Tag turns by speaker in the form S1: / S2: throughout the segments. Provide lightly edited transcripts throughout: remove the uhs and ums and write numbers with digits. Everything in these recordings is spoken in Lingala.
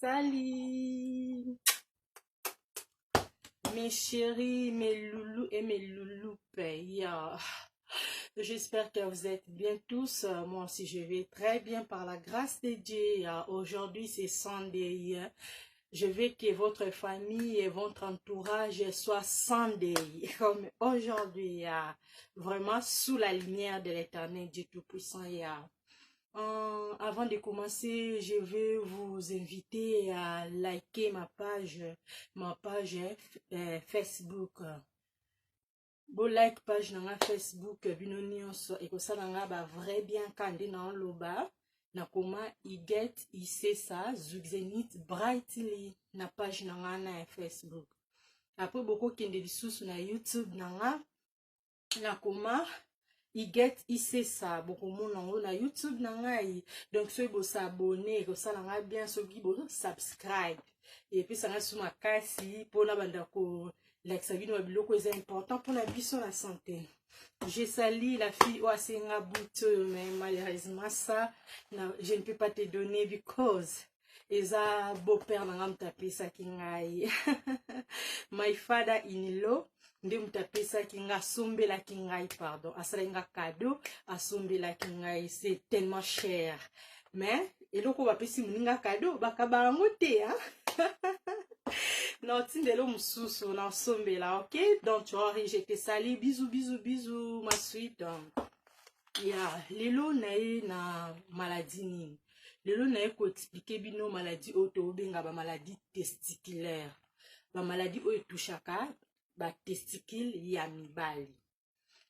S1: Salut mes chéris, mes loulous et mes louloupes. J'espère que vous êtes bien tous. Moi aussi, je vais très bien par la grâce de Dieu. Aujourd'hui, c'est Sunday. Je veux que votre famille et votre entourage soient Sunday. Comme aujourd'hui, vraiment sous la lumière de l'éternel Dieu Tout-Puissant. Avant de commencer, je vais vous inviter à liker ma page Facebook. Bo like page na Facebook bino nyonso ekosala nga ba vrai bien kandi na loba na koma iget isesa Zuxenit brightly na page na Facebook. Après beaucoup kende lisusu na YouTube na koma iget isesa beaucoup mon na YouTube na ngai. Donc soki bo s'abonner ekosala nga bien soki bo subscribe et puis ça nga suma kasi pona banda ko l'exabino biloko est important pour la vie sur la santé. J'ai sali la fille Oasenga Boutou, mais malheureusement ça, je ne peux pas te donner because eza beau-père na mtape sa kingai. My father in law nde mtape sa kinga sombe la kingai pardon. Asalenga cadeau asombe la kingai, c'est tellement cher. Mais eloko bapesi muninga cadeau bakabango te hein. Non, tindelo mususu na sombe là, ok? Donc tu vois, je te salue, bisous, bisous, bisous, ma suite. Lelo na maladie nini. Lelo na ko expliquer bino maladie auto benga ba maladie testiculaire. Ba maladie o touchaka ba testicule ya mibali.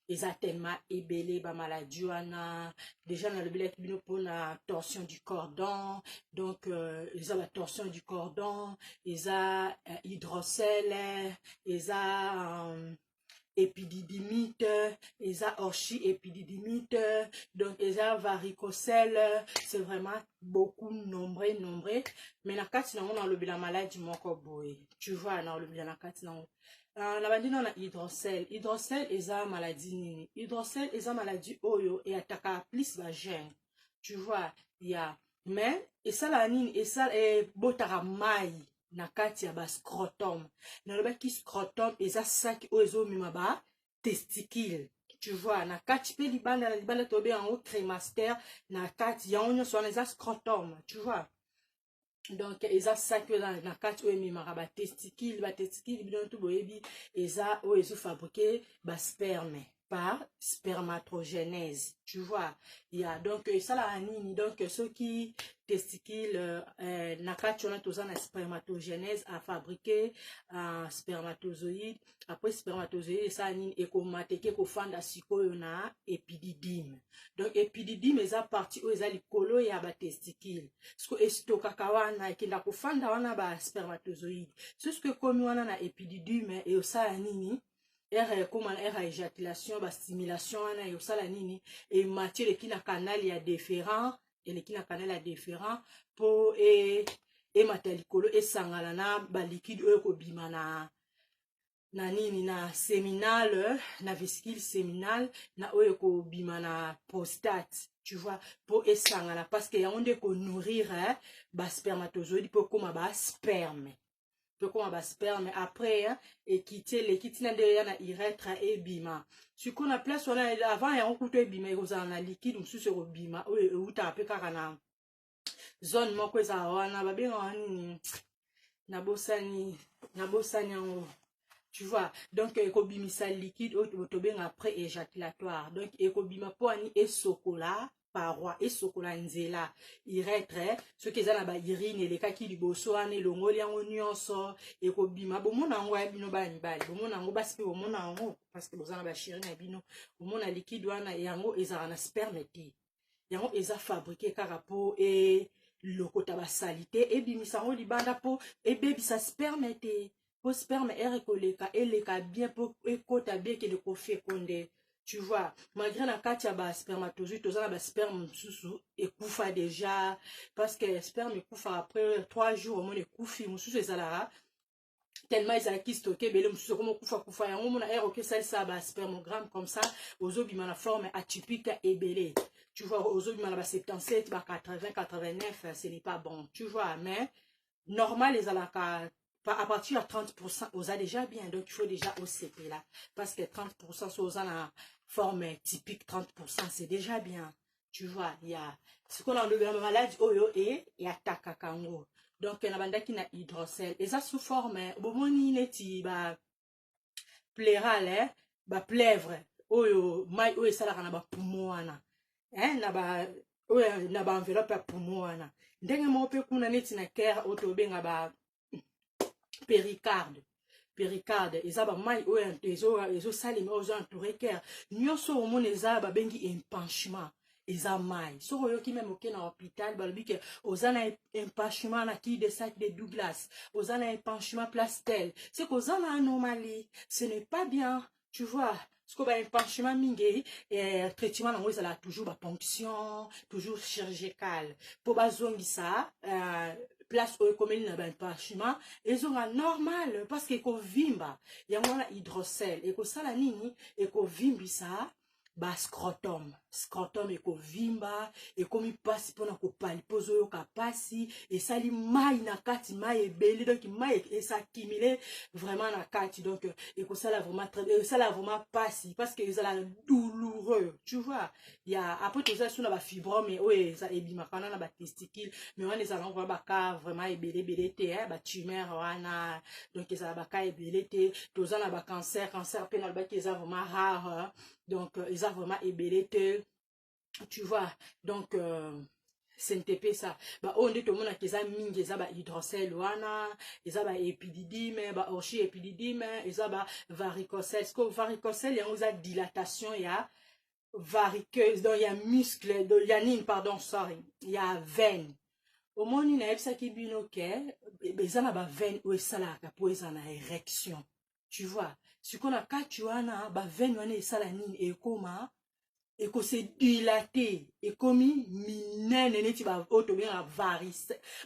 S1: Eza tellement ébélé ba maladie wana déjà na le billet bino pour la torsion du cordon, donc eza la torsion du cordon, eza hydrocèle, eza épididymite, eza orchi épididymite, donc eza varicocèle, c'est vraiment beaucoup nombreux. Mais na kati na on le bilan maladie moko boy. Tu vois na le bilan na kati na la bandi na hydrocèle. Hydrocèle eza maladie nini. Hydrocèle eza maladie oyo et ataka plus ba gène. Tu vois, mais et ça la nini et ça botara mai na kati ya ba scrotum. Na loba ki scrotum eza saki oyo mima ba testicule. Tu vois, na kati pe libanda tobe en haut crémaster na kati ya onyo so na eza scrotum, tu vois. Donc eza saki na kati oyo mima ba testicule bidon tout boyebi eza oyo ezo fabriquer ba sperme par spermatogénèse, tu vois. Donc ça la nini, donc ceux qui testicule na kati on a tous na spermatogénèse à fabriquer spermatozoïde. Après spermatozoïde ça nini et ko mateke ko fanda sikoyo na épididyme. Donc épididyme eza partie o eza likolo ya ba testicule. Sko estoka kawana kinda ko fanda wana ba spermatozoïde. C'est ce que komi wana na épididyme et ça nini comme un éjaculation, la stimulation, et ça la nini, et matière qui na canal ya différent, et les qui na canal ya différent pour et matalikolo et sangala ba liquide ko bimana na nini na séminal, na vésicule séminale, na oyo ko bimana prostate. Tu vois, pour et sangala parce que y a on de ko nourrir ba spermatozoïde pour comme ba sperme. Comme un sperme après et quitter les quitter derrière na urètre et bima. Ce qu'on a place on a avant et on coûte bima et on a liquide ou sur bima ou ta pe karana zone moko za wana ba benga nini na bosani tu vois. Donc ekobimisa liquide au benga après éjaculatoire. Donc ekobima po ani et sokola paroi et sokola nzela iretre ce qui est na ba urine et les kaki liboso ane longoli yango nyonso ekobima bomona ngo ya bino ba mibali bomona ngo basi bomona ngo parce que bozana ba chérie na bino bomona liquide wana yango ezara na sperme te yango eza fabriqué kaka po et lokota ba salité et bimisa ngo libanda po et bebisa sperme te po sperme erekoleka eleka bien po ekota bien que de ko féconder. Tu vois, malgré la katia ba spermatozoïde, tous ba sperme sous ekufa déjà parce que sperme ekufa après 3 jours au moins ekufi mususu ezalara tellement ils a qui stocké belé mususu comme kufa yango mona ok ça ba spermogramme comme ça ozobima na forme atypique et belé. Tu vois ozobima na ba 77 ba 80 89 ce n'est pas bon. Tu vois mais normal les alaka à partir de 30% aux a déjà bien, donc il faut déjà au CP là parce que 30% sur aux la forme typique 30% c'est déjà bien, tu vois. Il y a ce qu'on a le maladie oyo et il y a takakango, donc na banda qui na hydrocèle et ça sous forme bomoni neti ba pleural ba plèvre oyo mai oyo esalaka na bapumo wana na ba oyo na ba enveloppe ya pumo wana ndenge moko mpe kuna neti na kere oyo tobenga ba péricarde eza bamai oyo ezosalema oyo ezoentoure kere nyonso omona eza babengi empanchement eza mai soki oyoki meme oke na hôpital balobi ke oza na empanchement na quille de sac de Douglas, oza na empanchement place tel, c'est que oza na anomalie, ce n'est pas bien, tu vois. Ce qu'on va empanchement mingi traitement nango ezala toujours ba ponction toujours chirurgical pour bazongisa place oyo ekomeli na ba empanchement ezonga normal parce que ekovimba yango wana hydrocèle ekosala nini ekovimbisa ba scrotum ekovimba ekomi pasi mpona kopalipe ozoyoka pasi esali mai na kati mai ebele donc mai esakimile vraiment na kati donc ekosala vraiment pasi parce que ezala douloureux, tu vois. Ya après toza suna ba fibrome oyo eza ebimaka wana na ba testicule mais wana ezala vraiment baka vraiment ebele te ba tumeur wana donc ezala baka ebele te toza na ba cancer pe na lobaki eza vraiment rare donc ils ont vraiment ébélé, tu vois. Donc ce n'était pas ça. Bah on dit tout le monde qui a mis des hydrocèle wana, ils ont épididyme, bah orchi épididyme, ils ont varicocèle. Ce que varicocèle, il y a une dilatation, il y a variqueuse, donc il y a muscle, il y a nine, pardon, sorry, il y a veine. Au moins il y a ça qui bino que, ils ont ba veine ou ça là, pour ils ont érection, tu vois. Ce qu'on a quand tu as na ba veine wana esala nini ekoma eko se dilater ekomi minene neti ba auto bien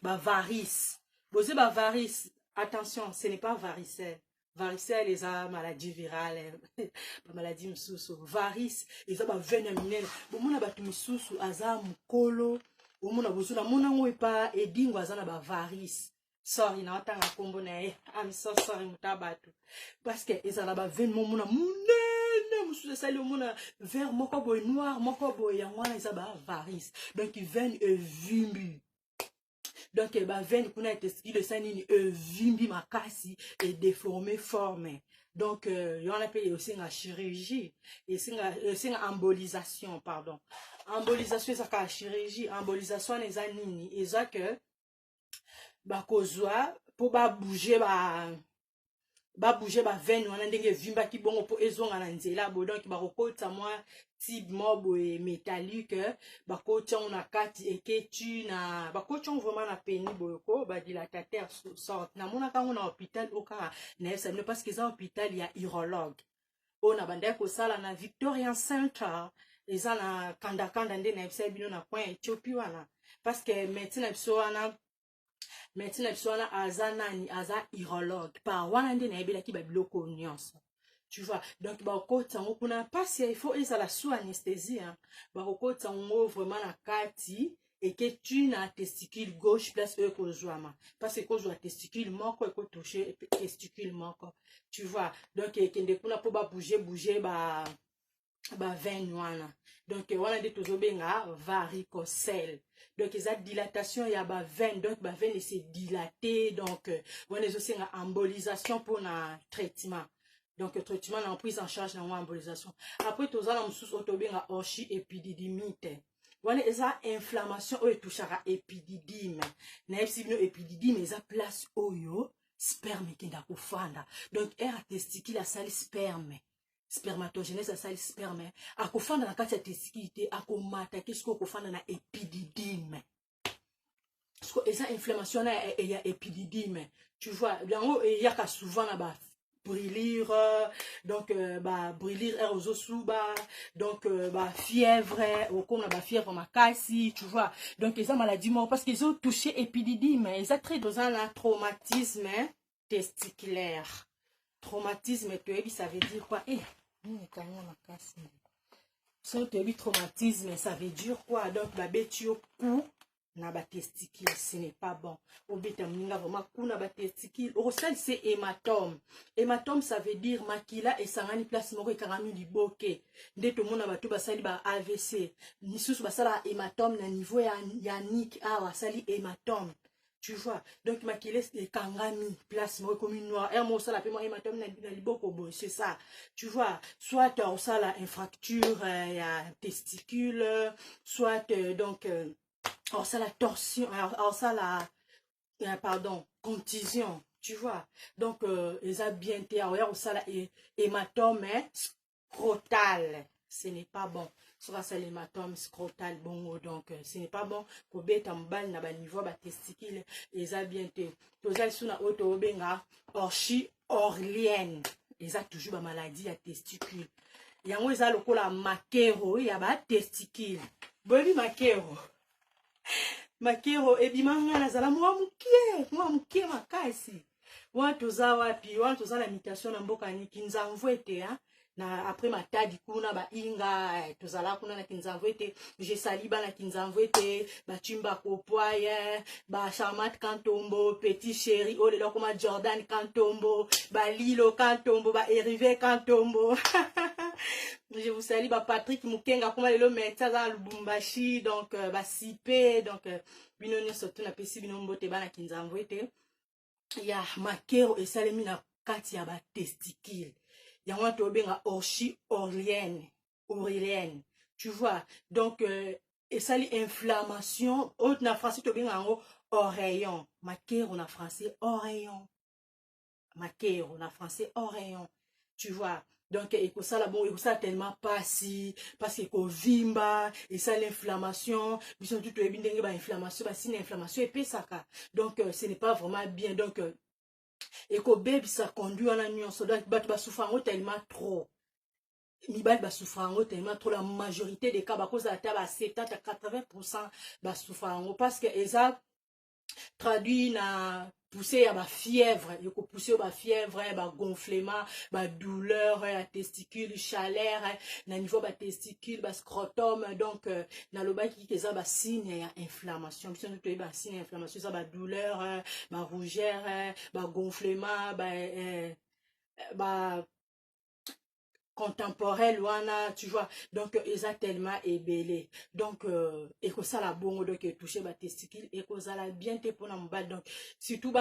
S1: ba varice bose ba varice attention ce n'est pas varicelle. Varicelle les maladie virale ba maladie msusu varice eza ba veine minene bomona batu msusu aza mukolo omona bozuna mona ngo epa edingo aza na ba varice. Sorry, na watanga kombo na ye. I'm so sorry mutabatu. Parce que ezala ba veine momuna munene musu sali mona vert moko boy noir moko boy yangwana eza ba varice. Donc veine evimbi. Donc ba veine kuna testicule sanini evimbi makasi et déformé formé. Donc y en a payé aussi la chirurgie et c'est une embolisation pardon. Embolisation c'est la chirurgie, embolisation les anini et ça que bakozwa po ba bouger veine wana ndenge vimba ki bongo po ezonga na nzela bo donc bakokota mwa type mobo métallique bakota na kati eketu na bakota vraiment na peni boyoko ba dilatateur sort na mona kango na hôpital oka na ça ne parce que ça hôpital ya urologue ona banda ko sala na Victorian Center eza na kanda nde na ebisa bino na coin Ethiopie wana parce que maintenant biso wana maintenant biso wana aza nani aza urologue par wana nde na ebela ki ba biloko nyonso, tu vois. Donc bakota ngo kuna pasi il faut ezala sous anesthésie hein bakota ngo vraiment na kati et que tu na testicule gauche place eux kozwama parce que kozwa testicule moko eko toucher testicule moko, tu vois. Donc kende kuna po ba bouger ba veine wana donc wana de tozobenga varicocèle. Donc ils a dilatation il y a ba veine donc ba veine s'est dilatée donc wana aussi une embolisation pour na traitement. Donc traitement en prise en charge na embolisation. Après tozala mususu otobenga orchi épididymite. Wana eza inflammation oyo touchara épididyme. Na ebsibino épididyme eza place oyo sperme kenda kufanda. Donc era testicule asali sperme. Spermatogenèse asali sperme akofanda na kati ya testicule akomata kisko kofanda na épididyme. Parce que eza inflammation na ya épididyme, tu vois. Yango yaka souvent na ba brûlure donc ba brûlure erosouba donc ba fièvre au comme ba fièvre makasi, tu vois. Donc eza maladie mort parce qu'ils ont touché épididyme, ils ont très dans un traumatisme testiculaire. Traumatisme ça veut dire quoi? Traumatisme ça veut dire quoi? Donc babetio coup na ba testicule, ce n'est pas bon. Obeta mninga vraiment kuna ba testicule. Rosal c'est hématome. Hématome ça veut dire makila et sangani place moko ekarami liboke. Nde to mona batu basali ba AVC. Nisusu basala hématome na niveau ya nick sali hématome. Tu vois, donc makila est kangami place moko comme une noire. Et moi ça la pe moi hématome na liboko bo, c'est ça. Tu vois, soit ça la infracture ya testicule, soit donc alors ça la torsion, alors ça la pardon, contusion, tu vois. Donc ils ont bien été, alors ça la hématome scrotal, ce n'est pas bon. Soit ça l'hématome scrotal bon, donc ce n'est pas bon. Pour bêta mbal na ba niveau ba testicule, ils ont bien été. Tous les sous na auto benga orchi orlienne, ils ont toujours ba maladie à testicule. Yango ils ont le la makero, il y a ba testicule. Bobi makero. Makero ebimanga nazala mwa mukie makasi. Watu za wapi, watu za la mutation na mboka ni kinzamvwete na après matadi kuna ba inga tozala kuna na kinzamvwete, je saliba na kinzamvwete, ba chimba kopwaye, ba Charmate Kantombo, Petit Chéri, oh le comme Jordan Kantombo, ba Lilo Kantombo, ba Erivé Kantombo. Je vous salue, bah Patrick Mukenga, comment le médecin dans Lubumbashi, donc bah Sipé, donc binoni surtout na pesi binombo te bana kinzamvwete. Ya makero et salemi na kati ya ba testicule. Ya wanto benga orchi orlienne, tu vois. Donc et sali inflammation, autre na français to benga ngo oreillon. Makero na français oreillon. Makero na français oreillon. Tu vois. Donc, il faut ça bon, il faut ça tellement pas si, parce qu'il faut vimba, et ça l'inflammation, ils sont tout les bindés, inflammation, parce que l'inflammation est ça. Donc, ce n'est pas vraiment bien. Donc, et que bébé ça conduit à la nuit, on se doit battre souffrance tellement trop. Mibal ba souffrance tellement trop, la majorité des cas, à cause de la table à 70 à 80% ba souffrance, parce que ça traduit na pousser à ma fièvre, il faut pousser à ma fièvre, à gonflement, à douleur, à testicule, chaleur, na niveau à testicule, à scrotum, donc na le bas qui ça ba signe ya inflammation, puis on ba signe inflammation, ça ba douleur, ba rougeur, ba gonflement, ba contemporain wana, tu vois. Donc ils ont tellement ébélé, donc et que ça la bon donc toucher ba testicule et que ça la bien te pour na mbal, donc surtout